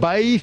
22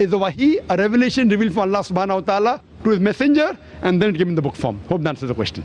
is a wahi, a revelation revealed from Allah subhanahu wa ta'ala to his messenger, and then given the book form. Hope that answers the question.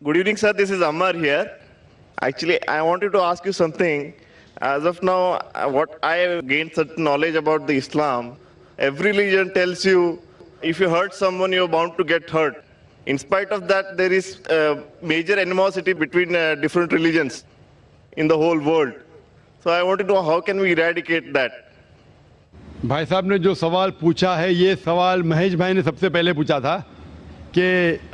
Good evening, sir. This is Ammar here. Actually, I wanted to ask you something. As of now, what I have gained certain knowledge about the Islam, every religion tells you if you hurt someone, you're bound to get hurt. In spite of that, there is major animosity between different religions in the whole world. So I wanted to know how can we eradicate that? بھائی صاحب نے جو سوال پوچھا ہے یہ سوال مہیش بھائی نے سب سے پہلے پوچھا تھا کہ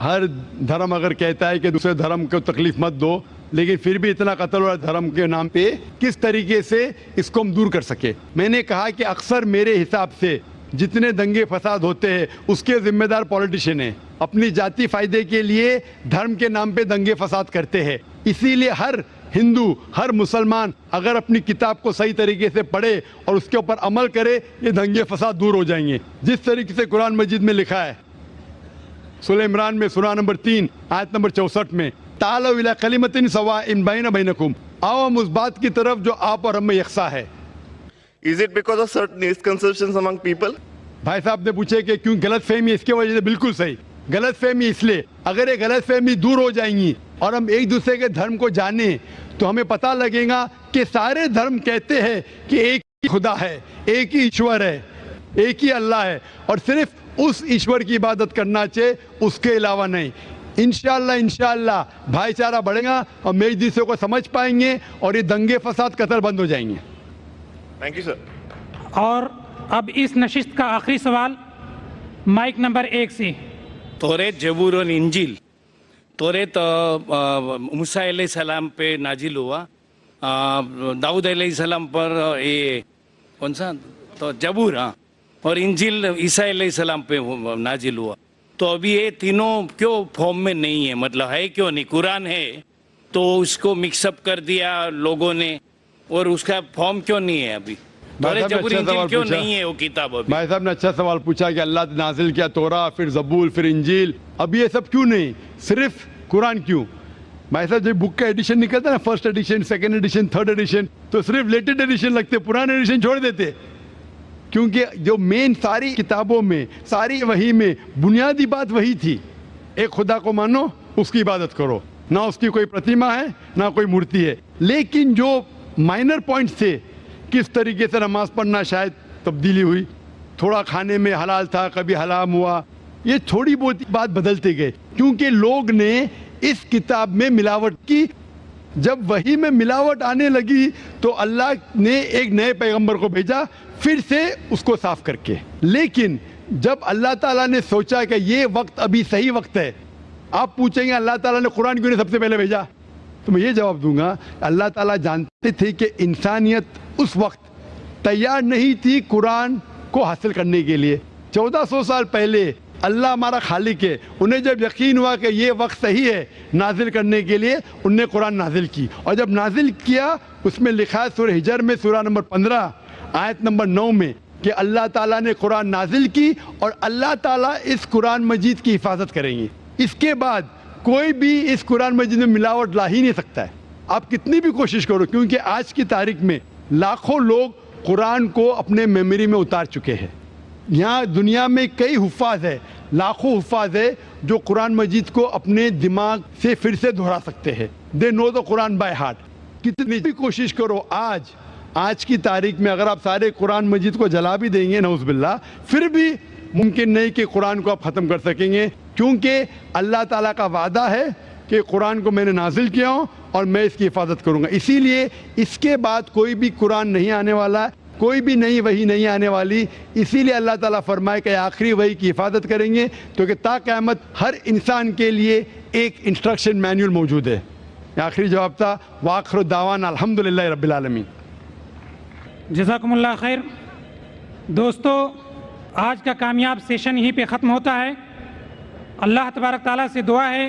ہر دھرم اگر کہتا ہے کہ دوسرے دھرم کو تکلیف مت دو لیکن پھر بھی اتنا قتل ہو رہا ہے دھرم کے نام پہ کس طریقے سے اس کو ہم دور کر سکے. میں نے کہا کہ اکثر میرے حساب سے جتنے دنگے فساد ہوتے ہیں اس کے ذمہ دار پولیٹیشین ہیں, اپنی ذاتی فائدے کے لیے دھرم کے نام پہ دنگے فساد کرتے ہیں. اسی لیے ہر ہندو ہر مسلمان اگر اپنی کتاب کو صحیح طریقے سے پڑھے اور اس کے اوپر عمل کرے یہ دنگے فساد دور ہو جائیں گے. جس طریقے سے قرآن مجید میں لکھا ہے سورہ عمران میں سورہ نمبر 3 آیت نمبر 64 میں تعالوا الی کلمۃ سواء بین بینکم, آؤ ہم اس بات کی طرف جو آپ اور ہم میں یکساں ہے. Is it because of certain misconceptions among people? بھائی صاحب نے پوچھے کہ کیوں غلط فہمی, اس کی وجہ سے بالکل صحیح. غلط فہمی اس لیے اگر یہ غلط فہمی دور ہو جائیں گی اور ہم ایک دوسرے کے دھرم کو جانیں تو ہمیں پتہ لگے گا کہ سارے دھرم کہتے ہیں کہ ایک ہی خدا ہے, ایک ہی ایشور ہے, ایک ہی اللہ ہے اور صرف اس ایشور کی عبادت کرنا چاہیے, اس کے علاوہ نہیں. انشاءاللہ بھائی چارہ بڑھے گا اور ایک دوسرے کو سمجھ پائیں گے اور یہ دنگے فساد قتل بند ہو جائیں گے. Thank you, sir. اور اب اس نشست کا آخری سوال مائک نمبر 1 سے. توریت, زبور اور انجیل. توریت موسیٰ علیہ السلام پہ نازل ہوا, داؤد علیہ السلام پر یہ کون سا تو زبور, ہاں, اور انجیل عیسیٰ علیہ السلام پہ نازل ہوا. تو ابھی یہ تینوں کیوں فارم میں نہیں ہے, مطلب ہے کیوں نہیں؟ قرآن ہے تو اس کو مکس اپ کر دیا لوگوں نے اور اس کا فارم کیوں نہیں ہے ابھی؟ توریت زبور انجیل کیوں نہیں ہے وہ کتاب ابھی؟ بھائی صاحب نے اچھا سوال پوچھا کہ اللہ نے نازل کیا تورا, پھر زبور, پھر انجیل, اب یہ سب کیوں نہیں, صرف قرآن کیوں؟ بھائی صاحب جب بک کا ایڈیشن نکلتا ہے نا, first edition, second edition, third edition, تو صرف لیٹسٹ ایڈیشن لگتے, پرانے ایڈیشن چھوڑ دیتے. کیونکہ جو مین ساری کتابوں میں ساری وحی میں بنیادی بات وہی تھی, ایک خدا کو مانو, اس کی عبادت کرو, نہ اس کی کوئی پرتیما ہے نہ کوئی مورتی ہے. لیکن جو مائنر پوائنٹس تھے, کس طریقے سے نماز پڑھنا شاید تبدیلی ہوئی, تھوڑا کھانے میں حلال تھا کبھی حرام ہوا, یہ تھوڑی بہت بات بدلتے گئے کیونکہ لوگ نے اس کتاب میں ملاوٹ کی. جب وحی میں ملاوٹ آنے لگی تو اللہ نے ایک نئے پیغمبر کو بھیجا پھر سے اس کو صاف کر کے. لیکن جب اللہ تعالیٰ نے سوچا کہ یہ وقت ابھی صحیح وقت ہے, آپ پوچھیں گے اللہ تعالیٰ نے قرآن کیوں نہیں سب سے پہلے بھیجا, تو میں یہ جواب دوں گا اللہ تعالیٰ جانتے تھے کہ انسانیت اس وقت تیار نہیں تھی قرآن کو حاصل کرنے کے لیے. 1400 سال پہلے اللہ ہمارا خالق ہے, انہیں جب یقین ہوا کہ یہ وقت صحیح ہے نازل کرنے کے لیے, انہوں نے قرآن نازل کی. اور جب نازل کیا اس میں لکھا ہے سورہ ہجر میں سورہ نمبر 15 آیت نمبر 9 میں کہ اللہ تعالیٰ نے قرآن نازل کی اور اللہ تعالیٰ اس قرآن مجید کی حفاظت کریں گے. اس کے بعد کوئی بھی اس قرآن مجید میں ملاوٹ لا ہی نہیں سکتا ہے, آپ کتنی بھی کوشش کرو, کیونکہ آج کی تاریخ میں لاکھوں لوگ قرآن کو اپنے میموری میں اتار چکے ہیں. یہاں دنیا میں کئی حفاظ ہیں, لاکھوں حفاظ ہیں جو قرآن مجید کو اپنے دماغ سے پھر سے دہرا سکتے ہیں. دے نو دا قرآن بائی ہارٹ. کتنی بھی کوشش کرو, آج کی تاریخ میں اگر آپ سارے قرآن مجید کو جلا بھی دیں گے نعوذ باللہ, پھر بھی ممکن نہیں کہ قرآن کو آپ ختم کر سکیں گے, کیونکہ اللہ تعالیٰ کا وعدہ ہے کہ قرآن کو میں نے نازل کیا ہوں اور میں اس کی حفاظت کروں گا. اسی لیے اس کے بعد کوئی بھی قرآن نہیں آنے والا, کوئی بھی نئی وحی نہیں آنے والی. اسی لیے اللہ تعالیٰ فرمائے کہ آخری وحی کی حفاظت کریں گے, تو کہ تا قیامت ہر انسان کے لیے ایک انسٹرکشن مینول موجود ہے. آخری جواب تھا. وآخر دعوانا الحمدللہ رب العالمین. جزاکم اللہ خیر. دوستو, آج کا کامیاب سیشن یہیں پہ ختم ہوتا ہے. اللہ تبارک تعالیٰ سے دعا ہے